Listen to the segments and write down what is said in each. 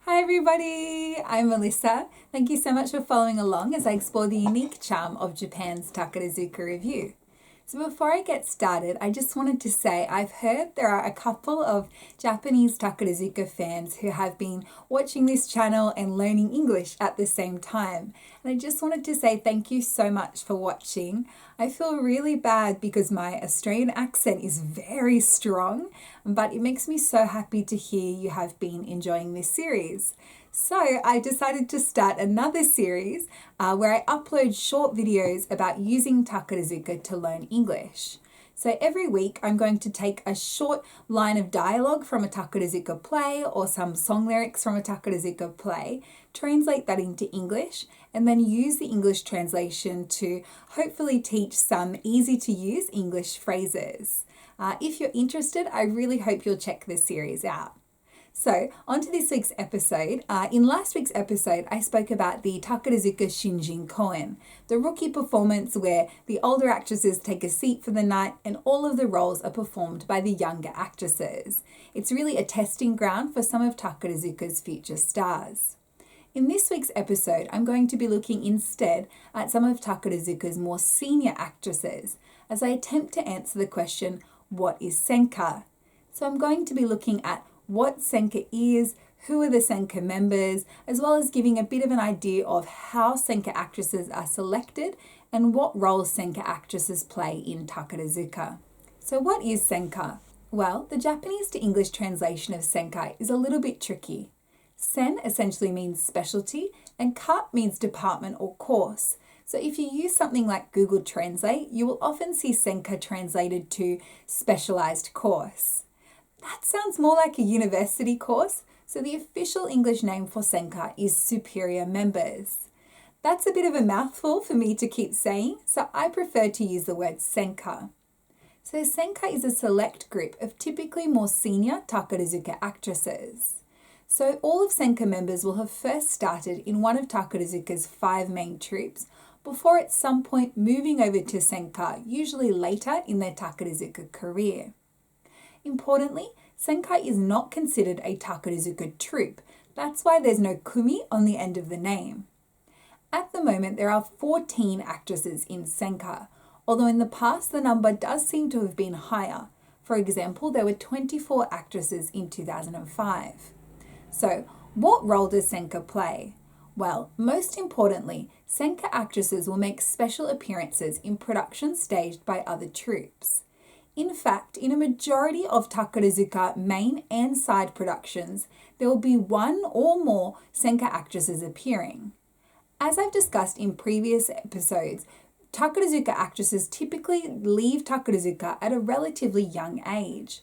Hi everybody, I'm Melissa. Thank you so much for following along as I explore the unique charm of Japan's Takarazuka Revue. So before I get started, I just wanted to say I've heard there are a couple of Japanese Takarazuka fans who have been watching this channel and learning English at the same time. And I just wanted to say thank you so much for watching. I feel really bad because my Australian accent is very strong, but it makes me so happy to hear you have been enjoying this series. So I decided to start another series where I upload short videos about using Takarazuka to learn English. So every week I'm going to take a short line of dialogue from a Takarazuka play or some song lyrics from a Takarazuka play, translate that into English, and then use the English translation to hopefully teach some easy to use English phrases. If you're interested, I really hope you'll check this series out. So, on to this week's episode. In last week's episode, I spoke about the Takarazuka Shinjin Koen, the rookie performance where the older actresses take a seat for the night and all of the roles are performed by the younger actresses. It's really a testing ground for some of Takarazuka's future stars. In this week's episode, I'm going to be looking instead at some of Takarazuka's more senior actresses as I attempt to answer the question, what is Senka? So I'm going to be looking at what Senka is, who are the Senka members, as well as giving a bit of an idea of how Senka actresses are selected and what roles Senka actresses play in Takarazuka. So what is Senka? Well, the Japanese to English translation of Senka is a little bit tricky. Sen essentially means specialty and ka means department or course. So if you use something like Google Translate, you will often see Senka translated to specialized course. That sounds more like a university course, so the official English name for Senka is superior members. That's a bit of a mouthful for me to keep saying, so I prefer to use the word Senka. So Senka is a select group of typically more senior Takarazuka actresses. So all of Senka members will have first started in one of Takarazuka's 5 main troupes before at some point moving over to Senka, usually later in their Takarazuka career. Importantly, Senka is not considered a Takarazuka troupe. That's why there's no kumi on the end of the name. At the moment, there are 14 actresses in Senka, although in the past the number does seem to have been higher. For example, there were 24 actresses in 2005. So, what role does Senka play? Well, most importantly, Senka actresses will make special appearances in productions staged by other troupes. In fact, in a majority of Takarazuka main and side productions, there will be one or more Senka actresses appearing. As I've discussed in previous episodes, Takarazuka actresses typically leave Takarazuka at a relatively young age.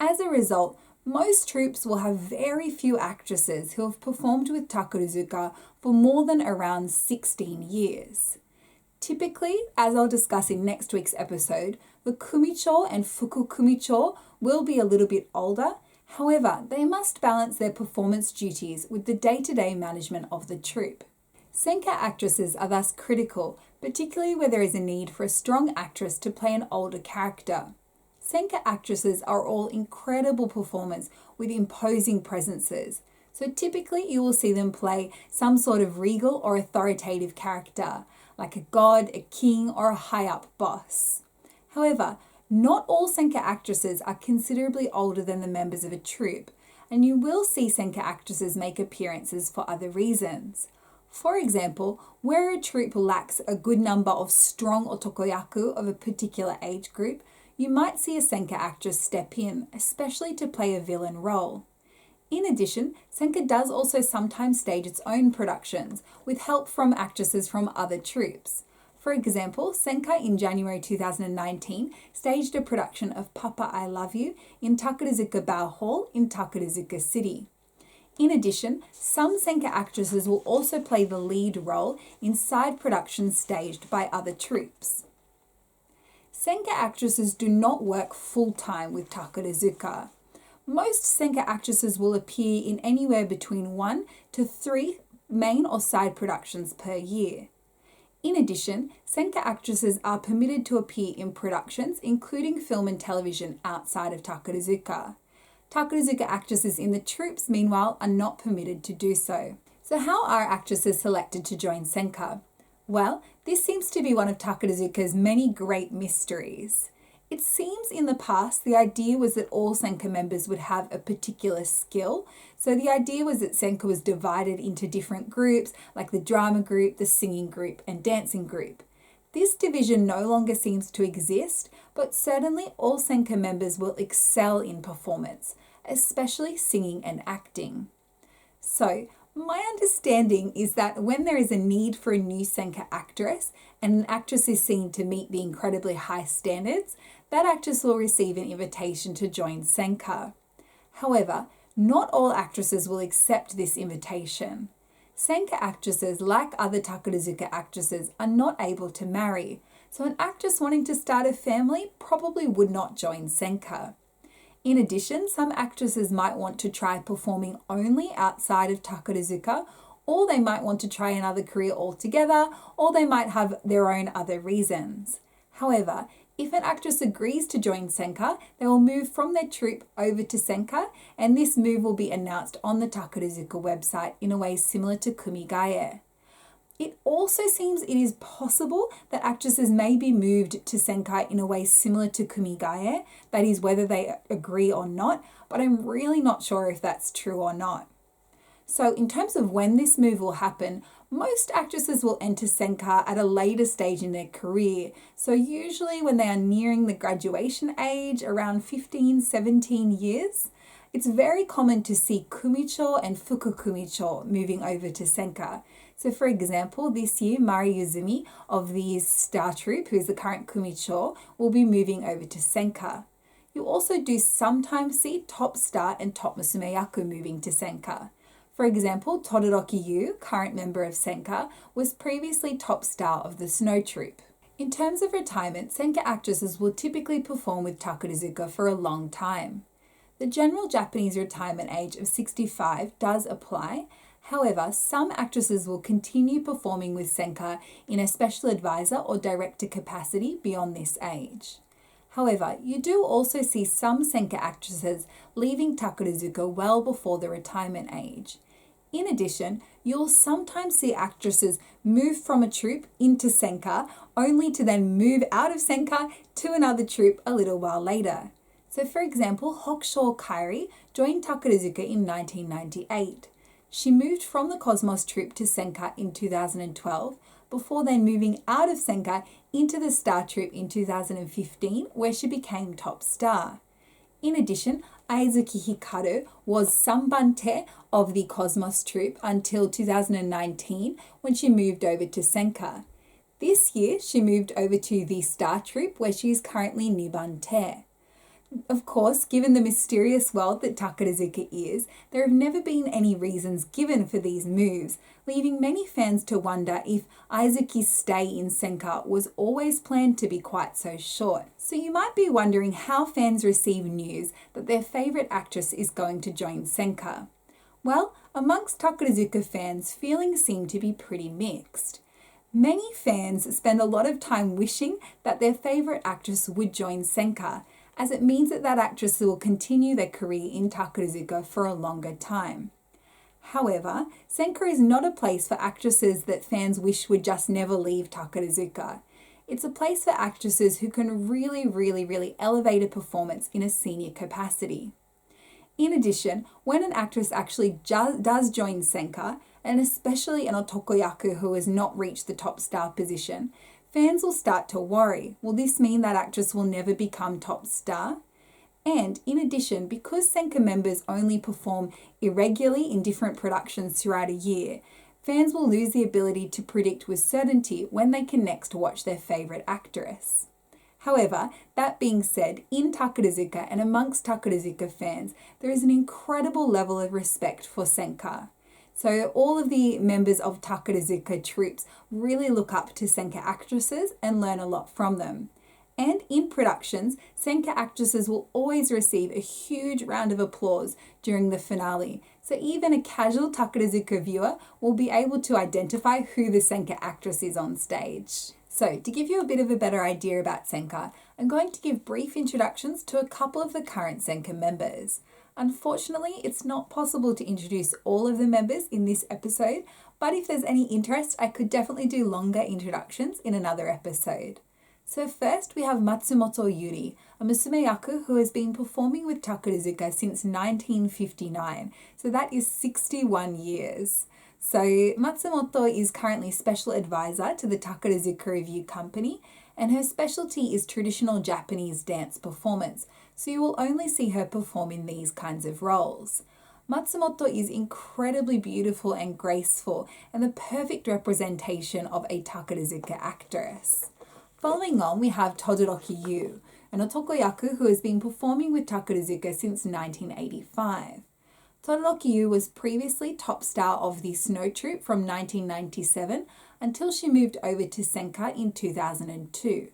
As a result, most troupes will have very few actresses who have performed with Takarazuka for more than around 16 years. Typically, as I'll discuss in next week's episode, the kumicho and fuku kumicho will be a little bit older. However, they must balance their performance duties with the day-to-day management of the troupe. Senka actresses are thus critical, particularly where there is a need for a strong actress to play an older character. Senka actresses are all incredible performers with imposing presences. So typically you will see them play some sort of regal or authoritative character, like a god, a king, or a high-up boss. However, not all Senka actresses are considerably older than the members of a troupe, and you will see Senka actresses make appearances for other reasons. For example, where a troupe lacks a good number of strong otokoyaku of a particular age group, you might see a Senka actress step in, especially to play a villain role. In addition, Senka does also sometimes stage its own productions with help from actresses from other troupes. For example, Senka in January 2019 staged a production of Papa I Love You in Takarazuka Bao Hall in Takarazuka City. In addition, some Senka actresses will also play the lead role in side productions staged by other troupes. Senka actresses do not work full-time with Takarazuka. Most Senka actresses will appear in anywhere between 1 to 3 main or side productions per year. In addition, Senka actresses are permitted to appear in productions including film and television outside of Takarazuka. Takarazuka actresses in the troupes, meanwhile, are not permitted to do so. So how are actresses selected to join Senka? Well, this seems to be one of Takarazuka's many great mysteries. It seems in the past the idea was that all Senka members would have a particular skill. So the idea was that Senka was divided into different groups, like the drama group, the singing group, and dancing group. This division no longer seems to exist, but certainly all Senka members will excel in performance, especially singing and acting. So, my understanding is that when there is a need for a new Senka actress and an actress is seen to meet the incredibly high standards, that actress will receive an invitation to join Senka. However, not all actresses will accept this invitation. Senka actresses, like other Takarazuka actresses, are not able to marry, so an actress wanting to start a family probably would not join Senka. In addition, some actresses might want to try performing only outside of Takarazuka, or they might want to try another career altogether, or they might have their own other reasons. However, if an actress agrees to join Senka, they will move from their troupe over to Senka, and this move will be announced on the Takarazuka website in a way similar to kumigae. It also seems it is possible that actresses may be moved to Senka in a way similar to kumigae, that is whether they agree or not, but I'm really not sure if that's true or not. So in terms of when this move will happen, most actresses will enter Senka at a later stage in their career, so usually when they are nearing the graduation age, around 15, 17 years. It's very common to see kumicho and fukukumicho moving over to Senka. So for example, this year, Mari Yuzumi of the star troupe, who is the current kumicho, will be moving over to Senka. You also do sometimes see top star and top musume yaku moving to Senka. For example, Todoroki Yu, current member of Senka, was previously top star of the Snow Troupe. In terms of retirement, Senka actresses will typically perform with Takarazuka for a long time. The general Japanese retirement age of 65 does apply. However, some actresses will continue performing with Senka in a special advisor or director capacity beyond this age. However, you do also see some Senka actresses leaving Takarazuka well before the retirement age. In addition, you'll sometimes see actresses move from a troupe into Senka, only to then move out of Senka to another troupe a little while later. So for example, Hokusho Kairi joined Takarazuka in 1998. She moved from the Cosmos troupe to Senka in 2012, before then moving out of Senka into the Star troupe in 2015, where she became top star. In addition, Aizuki Hikaru was Sambante of the Cosmos troupe until 2019, when she moved over to Senka. This year, she moved over to the Star troupe, where she is currently Nibante. Of course, given the mysterious world that Takarazuka is, there have never been any reasons given for these moves, leaving many fans to wonder if Aizuki's stay in Senka was always planned to be quite so short. So you might be wondering how fans receive news that their favourite actress is going to join Senka. Well, amongst Takarazuka fans, feelings seem to be pretty mixed. Many fans spend a lot of time wishing that their favourite actress would join Senka, as it means that that actress will continue their career in Takarazuka for a longer time. However, Senka is not a place for actresses that fans wish would just never leave Takarazuka. It's a place for actresses who can really elevate a performance in a senior capacity. In addition, when an actress actually does join Senka, and especially an otokoyaku who has not reached the top star position, fans will start to worry. Will this mean that actress will never become top star? And in addition, because Senka members only perform irregularly in different productions throughout a year, fans will lose the ability to predict with certainty when they can next watch their favourite actress. However, that being said, in Takarazuka and amongst Takarazuka fans, there is an incredible level of respect for Senka. So all of the members of Takarazuka troupes really look up to Senka actresses and learn a lot from them. And in productions, Senka actresses will always receive a huge round of applause during the finale. So even a casual Takarazuka viewer will be able to identify who the Senka actress is on stage. So to give you a bit of a better idea about Senka, I'm going to give brief introductions to a couple of the current Senka members. Unfortunately, it's not possible to introduce all of the members in this episode, but if there's any interest, I could definitely do longer introductions in another episode. So first we have Matsumoto Yuri, a musumeyaku who has been performing with Takarazuka since 1959, so that is 61 years. So Matsumoto is currently special advisor to the Takarazuka Revue company, and her specialty is traditional Japanese dance performance, so you will only see her perform in these kinds of roles. Matsumoto is incredibly beautiful and graceful, and the perfect representation of a Takarazuka actress. Following on, we have Todoroki Yu, an otokoyaku who has been performing with Takarazuka since 1985. Todoroki Yu was previously top star of the Snow Troupe from 1997 until she moved over to Senka in 2002.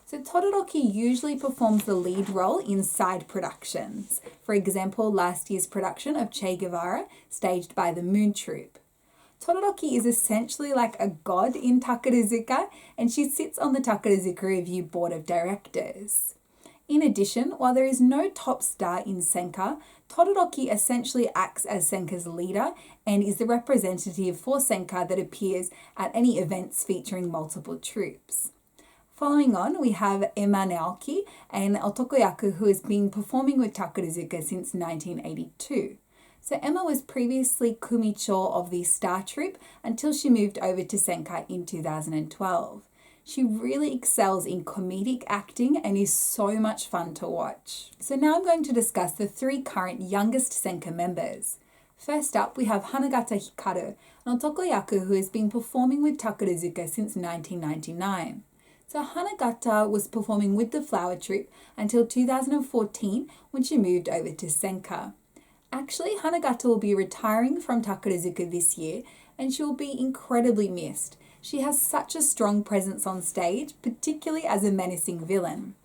So Todoroki usually performs the lead role in side productions. For example, last year's production of Che Guevara, staged by the Moon Troupe. Todoroki is essentially like a god in Takarazuka, and she sits on the Takarazuka Revue board of directors. In addition, while there is no top star in Senka, Todoroki essentially acts as Senka's leader and is the representative for Senka that appears at any events featuring multiple troupes. Following on, we have Emma Naoki, an otokoyaku who has been performing with Takarazuka since 1982. So Emma was previously Kumicho of the Star Troupe until she moved over to Senka in 2012. She really excels in comedic acting and is so much fun to watch. So now I'm going to discuss the 3 current youngest Senka members. First up, we have Hanagata Hikaru, an otokoyaku who has been performing with Takarazuka since 1999. So Hanagata was performing with the Flower Troupe until 2014 when she moved over to Senka. Actually, Hanagata will be retiring from Takarazuka this year, and she will be incredibly missed. She has such a strong presence on stage, particularly as a menacing villain.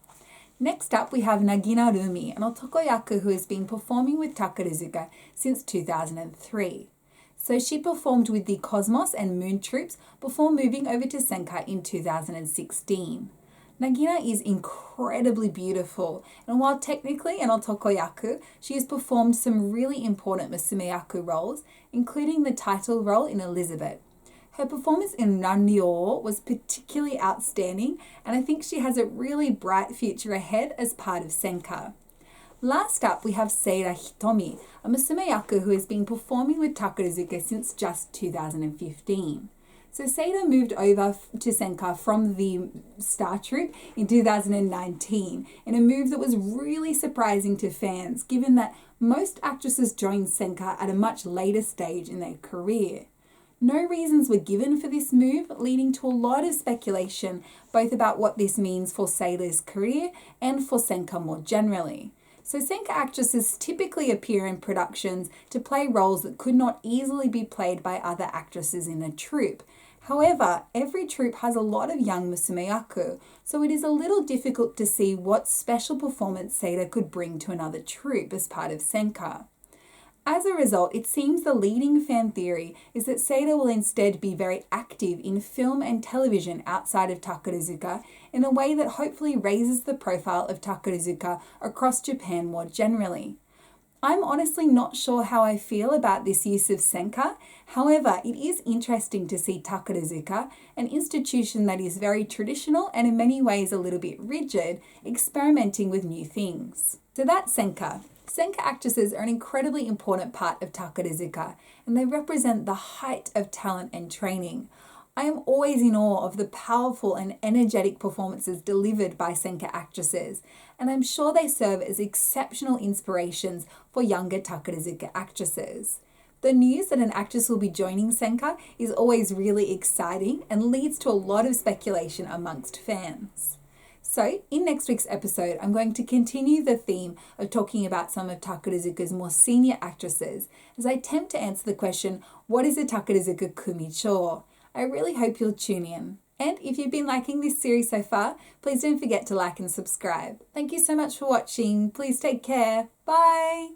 Next up, we have Nagina Rumi, an otokoyaku who has been performing with Takarazuka since 2003. So she performed with the Cosmos and Moon Troupes before moving over to Senka in 2016. Nagina is incredibly beautiful, and while technically an otokoyaku, she has performed some really important musumeyaku roles, including the title role in Elizabeth. Her performance in Ranryo was particularly outstanding, and I think she has a really bright future ahead as part of Senka. Last up, we have Seira Hitomi, a musumeyaku who has been performing with Takarazuka since just 2015. So Seira moved over to Senka from the Star Troupe in 2019 in a move that was really surprising to fans, given that most actresses joined Senka at a much later stage in their career. No reasons were given for this move, leading to a lot of speculation both about what this means for Seira's career and for Senka more generally. So Senka actresses typically appear in productions to play roles that could not easily be played by other actresses in a troupe. However, every troupe has a lot of young musumeyaku, so it is a little difficult to see what special performance Seira could bring to another troupe as part of Senka. As a result, it seems the leading fan theory is that Seira will instead be very active in film and television outside of Takarazuka in a way that hopefully raises the profile of Takarazuka across Japan more generally. I'm honestly not sure how I feel about this use of Senka. However, it is interesting to see Takarazuka, an institution that is very traditional and in many ways a little bit rigid, experimenting with new things. So that's Senka. Senka actresses are an incredibly important part of Takarazuka, and they represent the height of talent and training. I am always in awe of the powerful and energetic performances delivered by Senka actresses, and I'm sure they serve as exceptional inspirations for younger Takarazuka actresses. The news that an actress will be joining Senka is always really exciting and leads to a lot of speculation amongst fans. So, in next week's episode, I'm going to continue the theme of talking about some of Takarazuka's more senior actresses as I attempt to answer the question, what is a Takarazuka Kumicho? I really hope you'll tune in. And if you've been liking this series so far, please don't forget to like and subscribe. Thank you so much for watching. Please take care. Bye!